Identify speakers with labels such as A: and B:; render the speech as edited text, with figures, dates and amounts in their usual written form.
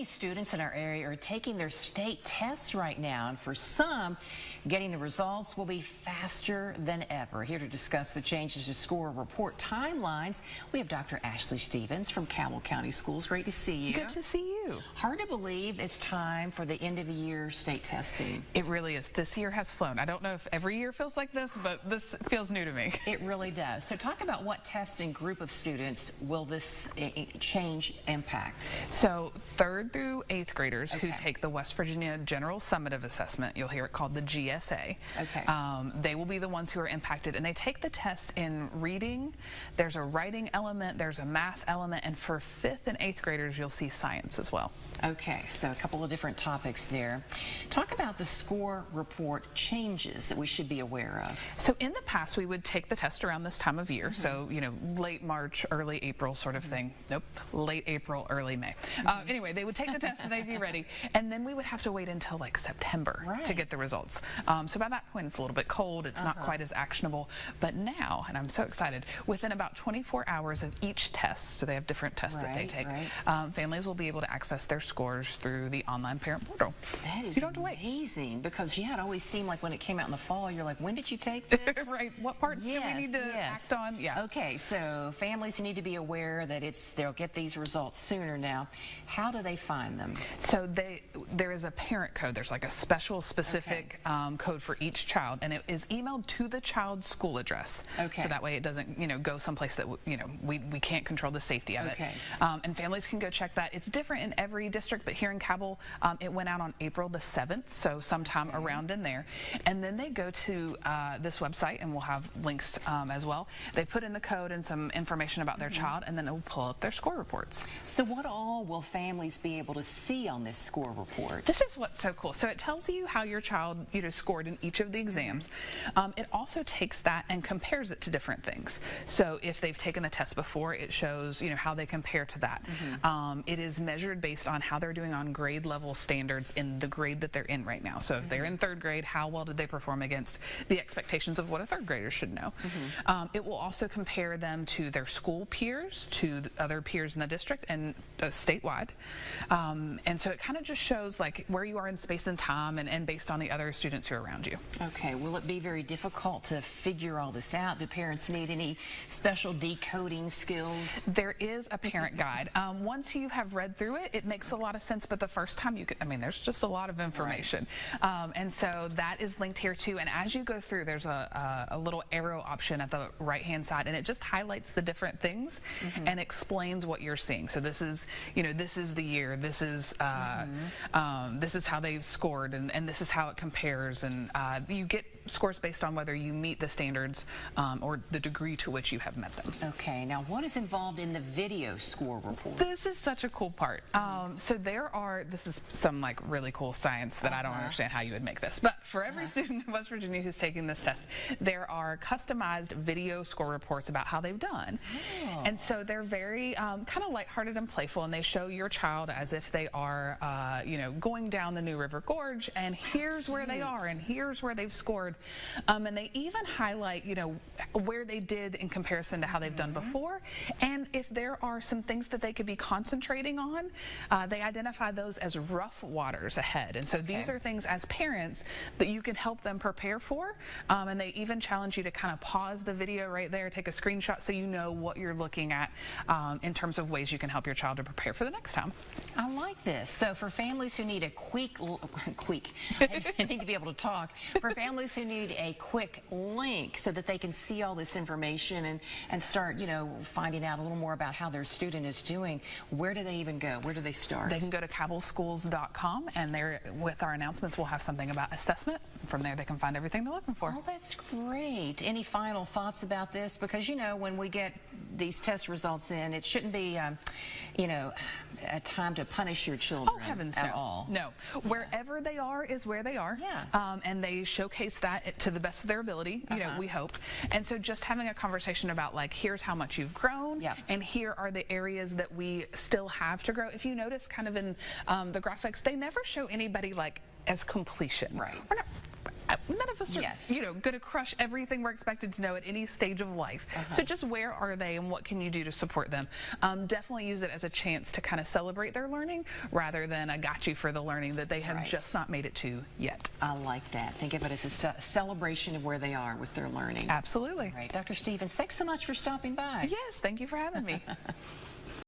A: Students in our area are taking their state tests right now, and for some, getting the results will be faster than ever. Here to discuss the changes to score report timelines, we have Dr. Ashley Stevens from Cabell County Schools. Great to see you.
B: Good to see you.
A: Hard to believe it's time for the end of the year state testing.
B: It really is. This year has flown. I don't know if every year feels like this, but this feels new to me.
A: It really does. So talk about what test and group of students will this change impact?
B: So 3rd through 8th graders who take the West Virginia General Summative Assessment, you'll hear it called the GSA. They will be the ones who are impacted, and they take the test in reading. There's a writing element, there's a math element, and for 5th and 8th graders, you'll see science as well.
A: Okay, so a couple of different topics there. Talk about the score report changes that we should be aware of.
B: So in the past, we would take the test around this time of year, so, you know, late March, early April sort of thing. Nope, late April, early May. Anyway, they would take the test and they'd be ready, and then we would have to wait until like September to get the results. So by that point, it's a little bit cold, it's not quite as actionable, but now, and I'm so excited, within about 24 hours of each test, so they have different tests that they take, families will be able to access their scores through the online parent portal.
A: That is
B: so you don't have to wait.
A: Amazing, because it always seemed like when it came out in the fall, you're like, when did you take this?
B: Right, what parts do we need to act on? Yeah.
A: Okay, so families need to be aware that they'll get these results sooner now. How do they find them?
B: So there is a parent code. There's like a special specific code for each child, and it is emailed to the child's school address. So that way it doesn't, go someplace that, we can't control the safety of it. And families can go check that. It's different in every district, but here in Cabell, it went out on April the 7th, so sometime around in there. And then they go to this website, and we'll have links as well. They put in the code and some information about their child, and then it will pull up their score reports.
A: So what all will families be able to see on this score report?
B: This is what's so cool. So it tells you how your child scored in each of the exams. It also takes that and compares it to different things. So if they've taken the test before, it shows how they compare to that. It is measured based on how they're doing on grade level standards in the grade that they're in right now. So if they're in 3rd grade, how well did they perform against the expectations of what a 3rd grader should know? It will also compare them to their school peers, to the other peers in the district, and statewide. And so it kind of just shows like where you are in space and time, and based on the other students who are around you.
A: Okay, will it be very difficult to figure all this out? Do parents need any special decoding skills?
B: There is a parent guide. Once you have read through it, it makes a lot of sense, but the first time there's just a lot of information. And so that is linked here too, and as you go through, there's a little arrow option at the right-hand side, and it just highlights the different things and explains what you're seeing. So this is, this is the year, this is how they scored, and this is how it compares, and you get scores based on whether you meet the standards or the degree to which you have met them.
A: Okay, now what is involved in the video score report?
B: This is such a cool part. So this is some like really cool science that I don't understand how you would make this, but for every student in West Virginia who's taking this test, there are customized video score reports about how they've done. And so they're very kind of lighthearted and playful, and they show your child as if they are going down the New River Gorge, and here's where they are, and here's where they've scored. And they even highlight, where they did in comparison to how they've done before. And if there are some things that they could be concentrating on, they identify those as rough waters ahead. And so these are things as parents that you can help them prepare for. And they even challenge you to kind of pause the video right there, take a screenshot so you know what you're looking at in terms of ways you can help your child to prepare for the next time.
A: I like this. So for families who need a I need to be able to talk. For families who need a quick link so that they can see all this information and start, finding out a little more about how their student is doing, where do they even go? Where do they start?
B: They can go to cabellschools.com, and there, with our announcements, we'll have something about assessment. From there, they can find everything they're looking for.
A: Oh, that's great. Any final thoughts about this? Because, when we get these test results in, it shouldn't be, a time to punish your children.
B: Oh, heavens,
A: at all.
B: No. Wherever they are is where they are. And they showcase that to the best of their ability, we hope. And so just having a conversation about, like, here's how much you've grown, and here are the areas that we still have to grow. If you notice kind of in the graphics, they never show anybody, like, as completion.
A: Right.
B: none of us are,
A: Yes.
B: going to crush everything we're expected to know at any stage of life. So just where are they and what can you do to support them? Definitely use it as a chance to kind of celebrate their learning rather than a got you for the learning that they have just not made it to yet.
A: I like that. Think of it as a celebration of where they are with their learning.
B: Absolutely.
A: All right. Dr. Stevens, thanks so much for stopping by.
B: Yes, thank you for having me.